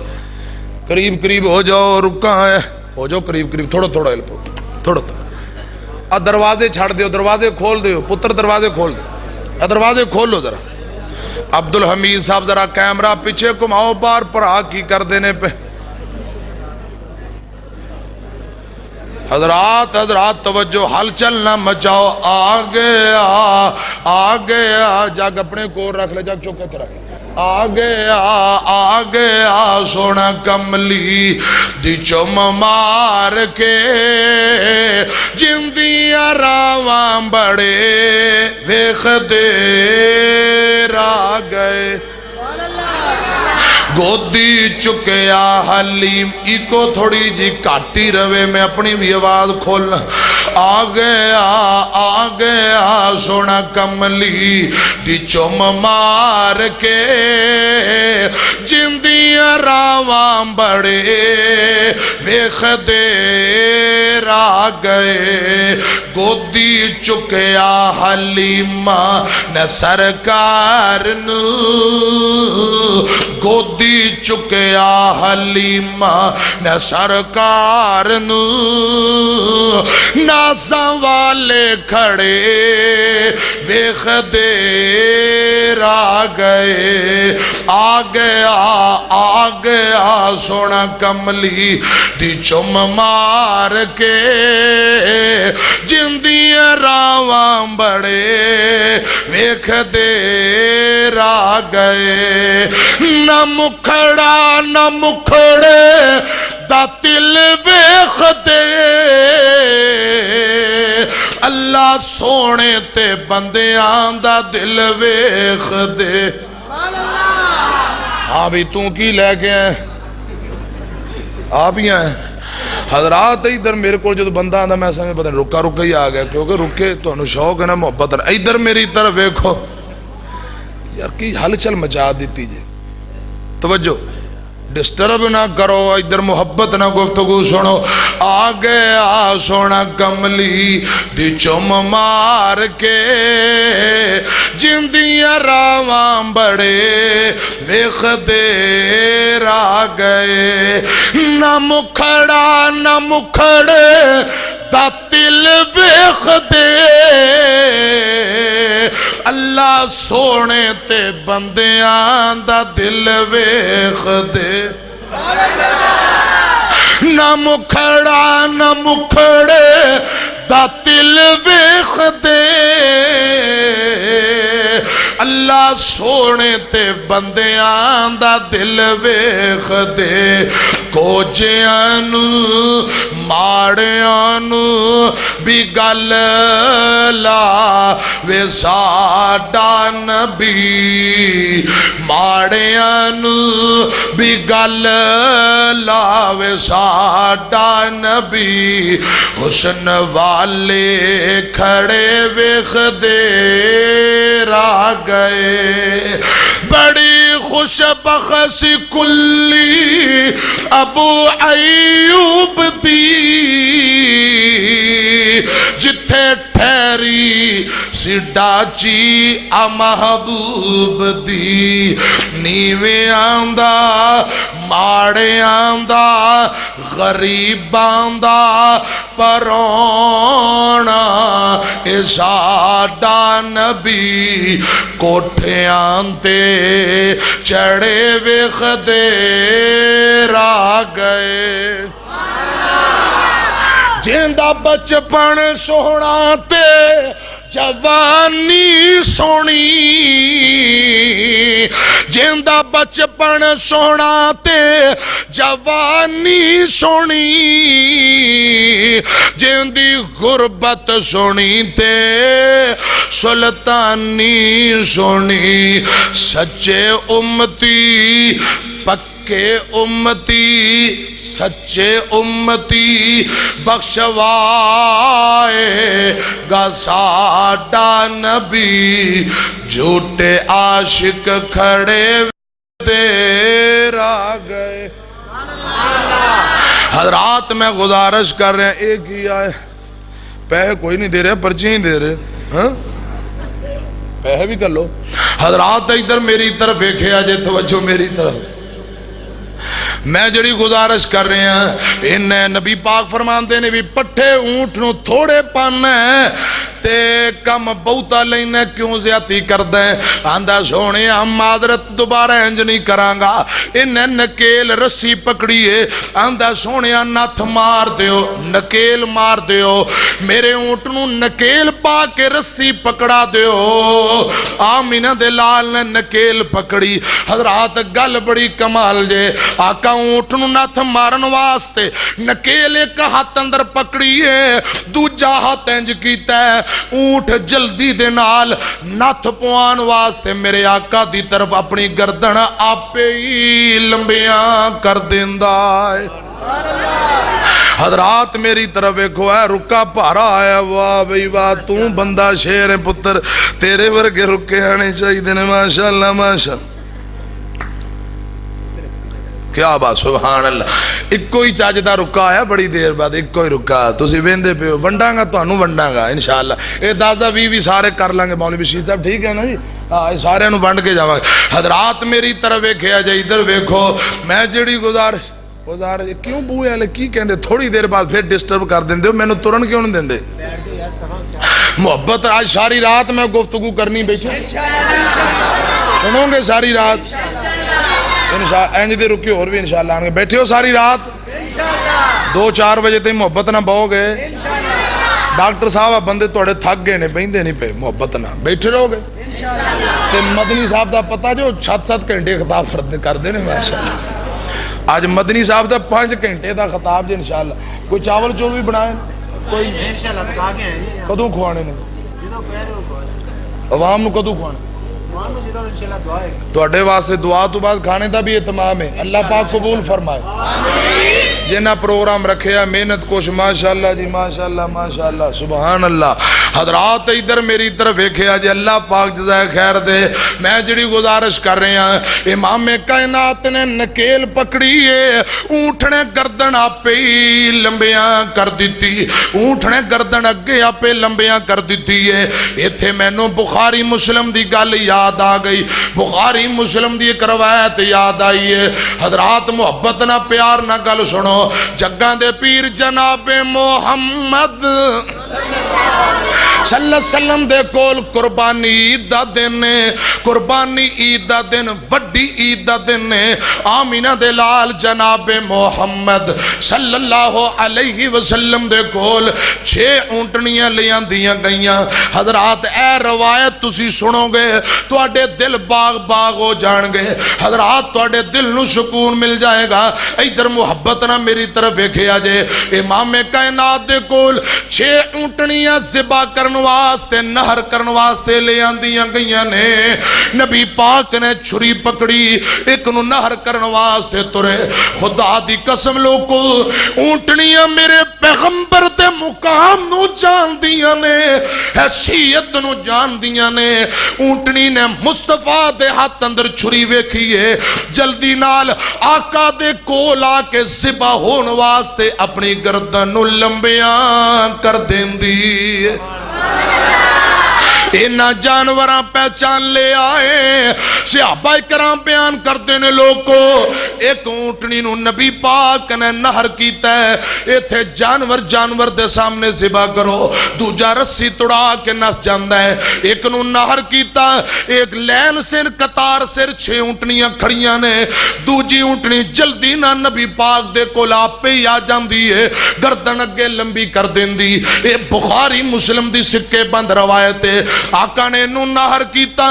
قریب ہو جاؤ رکا ہے ہو جاؤ قریب تھوڑا ہلپو تھوڑا دروازے چھاڑ دیو دروازے کھول دیو پتر دروازے کھول دیو دروازے کھول لو ذرا عبدالحمید صاحب ذرا کیمرہ پیچھے گھماؤ بار پر آ کی کر دینے پہ حضرات توجہ ہلچل نہ مچاؤ آگے جاگ اپنے کو رکھ لے جاگ چوکے رکھ آگے سونا کملی دی چم مار کے جندیاں راواں بڑے ویخ دیر آ گئے گودی چکیا حلیم ایکو تھوڑی جی کاٹی روے میں اپنی بھی آواز کھولنا آگیا سونا کملی دی چم مار کے جندیاں راواں بڑے ویخ دیر آ گئے گودی چکیا حلیمہ نے سرکار نو گودی چکیا حلیمہ نے سرکار نو ناساں والے کھڑے ویخ دیر آ گئے آگیا سونا کملی دی چم مار کے جندیاں راواں بڑے ویخ دیر آ گئے نہ مکھڑا نہ مکھڑے دا دل ویخ دے اللہ سونے تے بندیاں دا دل ویخ دے ہاں بھی توں کی لے کے ہیں آپ ہی ہیں حضرات ادھر میرے کو جو بندہ آندہ میں سمجھ پتہ نہیں رکا ہی آ گیا کیونکہ رکے تو انہوں شوق ہے نا محبت ہے ادھر میری طرف دیکھو یار کی حل چل مچا دیتی جے توجہ ڈسٹرب نہ کرو ادھر محبت نہ گفتگو سنو آگے سونا کملی دی چم مار کے جندیاں راواں بڑے ویخ دیر آ گئے نہ مکھڑا نہ مکھڑے دا دل ویخ دے اللہ سونے تے بندیاں دا دل ویخ دے نہ مکھڑا نہ مکھڑے دا دل ویخ دے اللہ سونے تے بندیاں دا دل ویخ دے کوجیاں نو ماڑیاں نو بھی گل لا وے ساڈا نبی ماڑیاں نو بھی گل لا وے ساڈا نبی حسن والے کھڑے ویخ دیر آ گئے بڑی خوش بخش کلی ابو ایوب دی جتھے ٹھہری سی ڈاچی محبوب دی نیویں آندا ماڑے آندا غریب آندا پرونا اے ساڈا نبی کوٹھیاں تے چڑھے ویخ دیر آ گئے جیندہ بچپن سونا تے جوانی سونی جیندہ بچپن سونا تے جوانی سونی جیندی غربت سونی تے سلطانی سونی سچے امتی پکے امتی سچے امتی بخشوائے گا ساڈا نبی جھوٹے عاشق کھڑے دیر آ گئے حضرات میں گزارش کر رہے ہیں ایک ہی آئے پیسے کوئی نہیں دے رہے پرچی نہیں دے رہے ہاں پیسے بھی کر لو حضرات ادھر میری طرف دیکھے آجے توجہ میری طرف میں جڑی گزارش کر رہے ہیں انہیں نبی پاک فرماندے نے بھی پٹھے اونٹ نو تھوڑے پانا ہے تے کم بہتا لینا کیوں زیادتی کردہ ہے؟ آندہ سونے معذرت دوبارہ انج نہیں کرانگا، انہیں نکیل رسی پکڑیے، آندہ سونے ناتھ مار دیو، نکیل مار دیو، میرے اونٹنوں نکیل پا کے رسی پکڑا دیو۔ آمینہ دے لال نے نکیل پکڑی۔ حضرات گل بڑی کمال جے، آقا اونٹنوں ناتھ مارن واسطے نکیل ایک ہاتھ اندر پکڑیے، دوجا ہاتھ انج کیتا ہے، اونٹ جلدی دے نال ناتھ پوان واسطے میرے آقا دی طرف اپنی گردن آپے ہی لمبیاں کر دیندہ ہے۔ حضرات میری طرف ایکھو ہے، رکا پارا آیا، واہ بھئی واہ، توں بندہ شیر ہے پتر، تیرے ورگے رکے آنے چاہیے دینے، ماشاءاللہ ماشاءاللہ، کیا بات، سبحان اللہ۔ ایک کوئی چاجدہ رکا آیا بڑی دیر بعد، ایک کوئی رکا، تسی ویندے پہ ہو، ونڈاں گا تو انہوں ونڈاں گا انشاءاللہ۔ اے دازدہ بھی سارے کر لیں گے، مولوی بشیر صاحب ٹھیک ہے نا جی، سارے انہوں ونڈ کے جاؤں گے۔ حضرات میری طرف ایک ہے جائے، ادھر ویکھو، میں جڑی گزارش کیوں بوئے ہیں کی کہندے، تھوڑی دیر بعد پھر ڈسٹرب کر دیندے ہو، میں نے ترن کیوں نہیں دیندے؟ محبت آج ساری رات میں گفتگو کرنی بیٹھے سنوں گے ساری رات انج دے رکی اور بھی انشاءاللہ آنگے، بیٹھے ہو ساری رات 2-4 بجے تے محبت نہ بہو گے، ڈاکٹر صاحب بندے توڑے تھک گئے نے، بیندے نہیں پہ محبت نہ بیٹھے رہو گے۔ تے مدنی صاحب دا پتہ جو 7 گھنٹے خطاب کر دے نے ماشاءاللہ، آج مدنی صاحب دا 5 گھنٹے دا خطاب جی انشاءاللہ۔ کوئی چاول چول بھی بنائیں، کوئی کدوں کھوانے نے، عوام نو کدوں کھوانے، توڑے واسطے دعا تو بعد کھانے دا بھی اہتمام ہے، اللہ پاک قبول فرمائے۔ جنہ پروگرام رکھے ہیں محنت کوش، ماشاءاللہ جی ماشاءاللہ ماشاءاللہ سبحان اللہ۔ حضرات ادھر میری طرف ایکھے جی، اللہ پاک جزائے خیر دے۔ میں جڑی گزارش کر رہے ہیں، امام کائنات نے نکیل پکڑی ہے، اونٹنے گردن آپے ہی لمبیاں کر دیتی، اونٹنے گردن اگے آپے لمبیاں کر دیتی ہے۔ ایتھے میں نو بخاری مسلم دی گل یاد آ گئی، بخاری مسلم دی ایک روایت یاد آئی ہے۔ حضرات محبت نہ پیار نہ گل سنو، جگاں دے پیر جناب محمد صلی اللہ علیہ وسلم دے کول قربانی عید دا دن ہے، قربانی عید دا دن بڑی عید دا دن ہے۔ آمینہ دے لال جناب محمد صلی اللہ علیہ وسلم دے کول 6 اونٹنیاں لیاں دیاں گئیاں۔ حضرات اے روایت تسی سنو گے تو اڈے دل باغ باغ ہو جان گے، حضرات تو اڈے دل نو سکون مل جائے گا۔ ادھر محبت نہ میری طرف ایکھے آجے، امام کائنات دے کول 6 اونٹنیاں ذبح کرن واسطے نہر کرن واسطے لے آندیاں گئیاں نے۔ نبی پاک نے چھری پکڑی، ایک نو نہر کرن واسطے ترے۔ خدا دی قسم لوگو، اونٹنیاں میرے پیغمبر دے مقام نو جان دیاں نے، حیثیت نو جان دیاں نے۔ اونٹنی نے مصطفیٰ دے ہاتھ اندر چھری ویکھیے، جلدی نال آقا دے کول آ کے ذبح ہون واسطے اپنی گردن نو لمبیاں کر دیندی۔ اینا جانوراں پہچان لے آئے، صحابہ کرام بیان کرتے نے لوگو، ایک اونٹنی نو نبی پاک نے نہر کیتا ہے، ایتھے جانور دے سامنے ذبح کرو، دوجا رسی توڑا کے نس جاندہ ہے۔ ایک نو نہر کیتا، ایک لین سن قطار سر 6 اونٹنیاں کھڑیاں نے، دوجی اونٹنی جلدی نہ نبی پاک دے کولا پہ ہی آ جاندی ہے، گردن اگے لمبی کر دیندی۔ اے بخاری مسلم دی سکے بند روایت ہے۔ آقا نے انہوں نہر کیتا،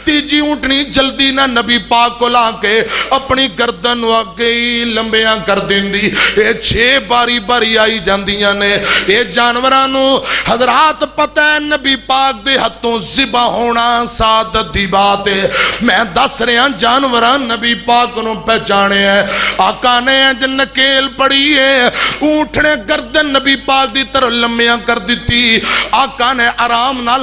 تیجی اونٹنی جلدی نہ نبی پاک کو لا کے اپنی گردن واقعی لمبیاں کر دیں دی۔ اے 6 باری باری آئی جاندیاں نے۔ اے جانورانو حضرات پتہ ہے نبی پاک دے ہتھوں ذبح ہونا سعادت دی بات ہے۔ میں دس رہے ہیں جانوران نبی پاک نو پہچانے ہیں۔ آقا نے نکیل پڑی ہے، اونٹنے گردن نبی پاک دی طرح لمبیاں کر دیتی۔ آقا نے آرام نال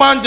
5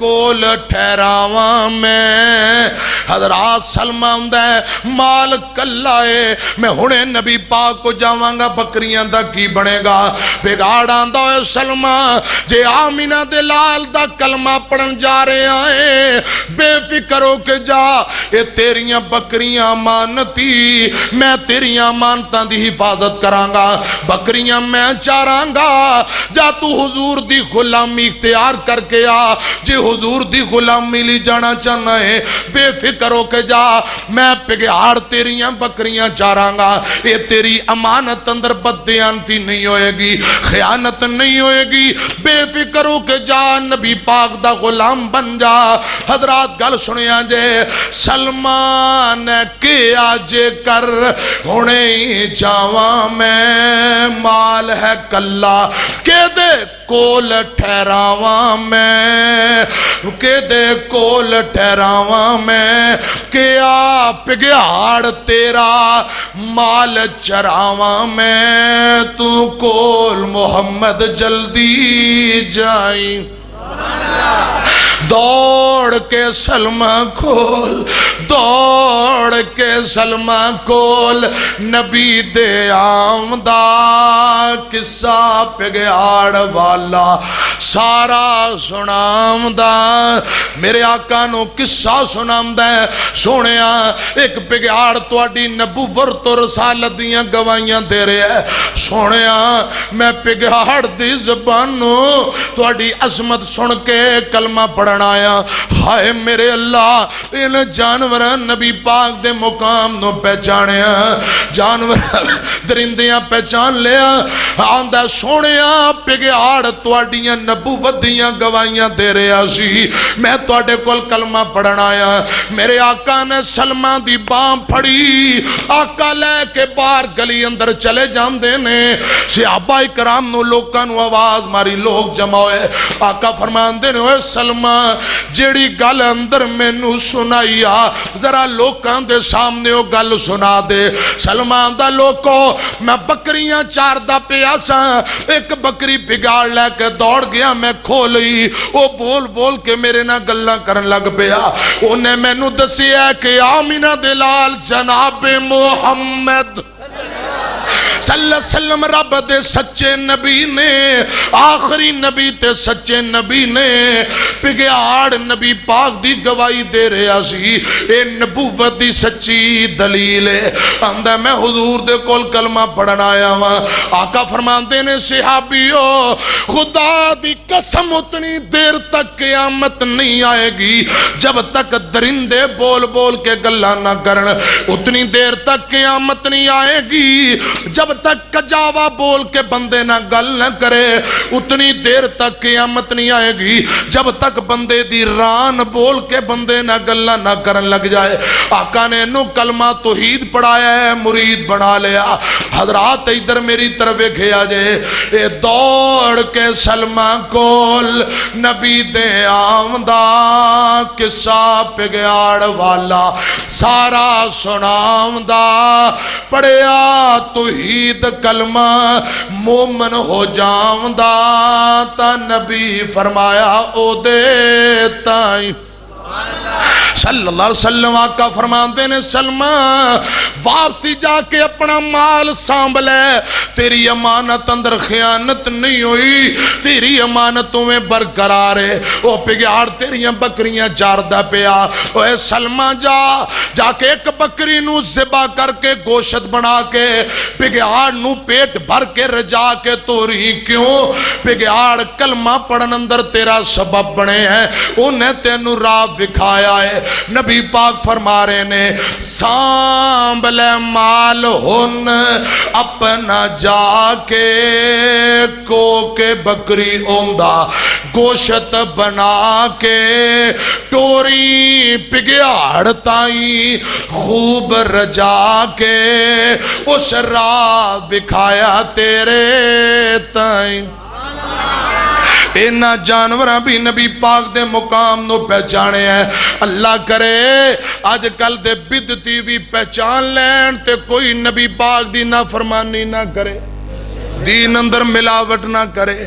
کول ٹھہراواں میں حضرات سلمہ ہوندا ہے مال کلا ہے میں ہنے نبی پاک کو جاواں گا بکریاں دا کی بنے گا بگاڑ آندا ہے سلمہ جے آمینہ دے لال دا کلمہ پڑھن جا رہے آئے بے فکر ہو کے جا اے تیریاں بکریاں امانتی میں تیریاں امانتاں دی حفاظت کرانگا بکریاں میں چارانگا جا تو حضور دی غلامی اختیار کر کے آ جے حضور دی غلامی لی جانا چاہنا ہے بے فکر ہو کے جا میں پگیار تیریاں بکریاں چارانگا یہ تیری امانت اندر بددیانتی نہیں ہوئے گی خیانت نہیں ہوئے گی بے فکر ہو کے جا نبی پاک دا غلام بن جا حضرات گل سنیا جے سلمان کے آجے کر ہونے جاواں میں مال ہے کلا کہ دے کول ٹھہراواں میں کہ دے کول ٹھہراواں میں کہ آپ گیاڑ تیرا مال چراواں میں تو کول محمد جلدی جائیں دوڑ کے سلمہ کول دوڑ کے سلمہ کول نبی دے آمدہ قصہ پگیاڑ والا سارا سنامدہ میرے آقا نو قصہ سنامدہ سونیا ایک پگیاڑ توڑی نبوت و رسالت دیاں گوائیاں دے رہے ہیں سونیا میں پگیاڑ دی زبانو توڑی عظمت سن کے کلمہ پڑھنا آیا ہائے میرے اللہ ان جانور نبی پاک دے مقام نو پہچانیا جانور درندیاں پہچان لیا آندہ سونیا پگیاڑ توڑیاں نبوت دیاں گوائیاں دے رہا سی میں توڑے کل کلمہ پڑھنا آیا میرے آقا نے سلمہ دی بام پھڑی آقا لے کے بار گلی اندر چلے جان دینے صحابہ اکرام نو لوکاں نو آواز ماری لوگ جمع ہوئے آقا فرمان دینے ہوئے سلمہ جیڑی گل اندر میں نو سنائیا ذرا لوکاں دے سامنے وہ گل سنا دے سلمہ آندہ لوکو میں بکریاں چار دا پیاسا ایک بکری بگاڑ لے کے دوڑ گیا میں کھولی وہ بول بول کے میرے نہ گلہ کرن لگ پیا انہیں میں نو دسی ہے کہ آمینہ دلال جناب محمد صلی اللہ علیہ وسلم رب دے سچے نبی نے آخری نبی تے سچے نبی نے پگیاڑ نبی پاک دی گواہی دے رہا سی اے نبوت دی سچی دلیل ہے اندہ میں حضور دے کول کلمہ پڑھنا آیا ہوا آقا فرماندے نے صحابیو خدا دی قسم اتنی دیر تک قیامت نہیں آئے گی جب تک درندے بول بول کے گلہ نہ کرن اتنی دیر تک قیامت نہیں آئے گی جب تک کجاوا بول کے بندے نہ گل نہ کرے اتنی دیر تک قیامت نہیں آئے گی جب تک بندے دی ران بول کے بندے نہ گلہ نہ کرن لگ جائے آقا نے نو کلمہ توحید پڑھایا ہے مرید بنا لیا حضرات ادھر میری طرف کھیا جائے اے دوڑ کے سلمہ کول نبی دے آمدہ قصہ پگیاڑ والا سارا سنامدہ پڑھیا توحید کلمہ مومن ہو جاؤندہ تا نبی فرمایا او دے تائیں صلی اللہ علیہ وسلم آقا فرماندے نے سلمہ واپسی جا کے اپنا مال سانبلے تیری امانت اندر خیانت نہیں ہوئی تیری امانتوں میں برقرار ہے وہ پگیار تیریاں بکریاں جاردہ پیا اے سلمہ جا کے ایک بکری نو ذبح کر کے گوشت بنا کے پگیار نو پیٹ بھر کے رجا کے توری کیوں پگیار کلمہ پڑھن اندر تیرا سبب بنے ہیں انہیں تینو راہ دکھایا ہے نبی پاک فرما رہے نے سانبلے مال ہن اپنا جا کے کو کے بکری اوندہ گوشت بنا کے ٹوری پگیاڑ تائیں خوب رجا کے اس راہ دکھایا تیرے تائیں اینا جانوراں بھی نبی پاک دے مقام نو پہچانے ہیں اللہ کرے آج کل دے بدتی بھی پہچان لین تے کوئی نبی پاک دی نہ فرمانی نہ کرے دین اندر ملاوٹ نہ کرے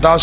10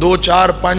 2 4 5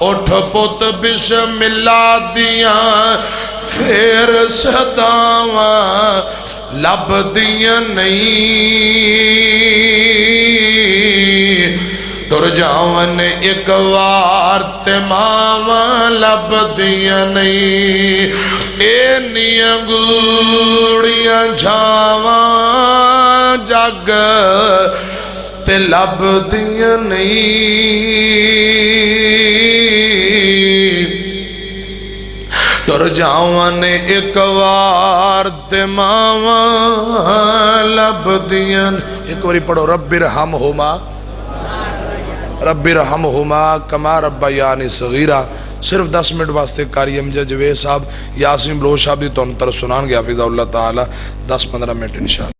اٹھ پت بسم اللہ دیاں پھر صداواں لب دیاں نہیں تر جاون ایک وار تے ماواں لب دیاں نہیں اینیاں گوڑیاں جھاواں جگ تے لب دیاں نہیں تر جاون ایک وار تے ماواں لب دیاں ایک واری پڑھو رب ارحمہما رب ارحمہما کما ربیانی صغیرہ صرف 10 منٹ واسطے قاری امجد جوید صاحب یاسین بلوچ صاحب دی تونتر سنان گے حافظہ اللہ تعالی 10-15 منٹ انشاءاللہ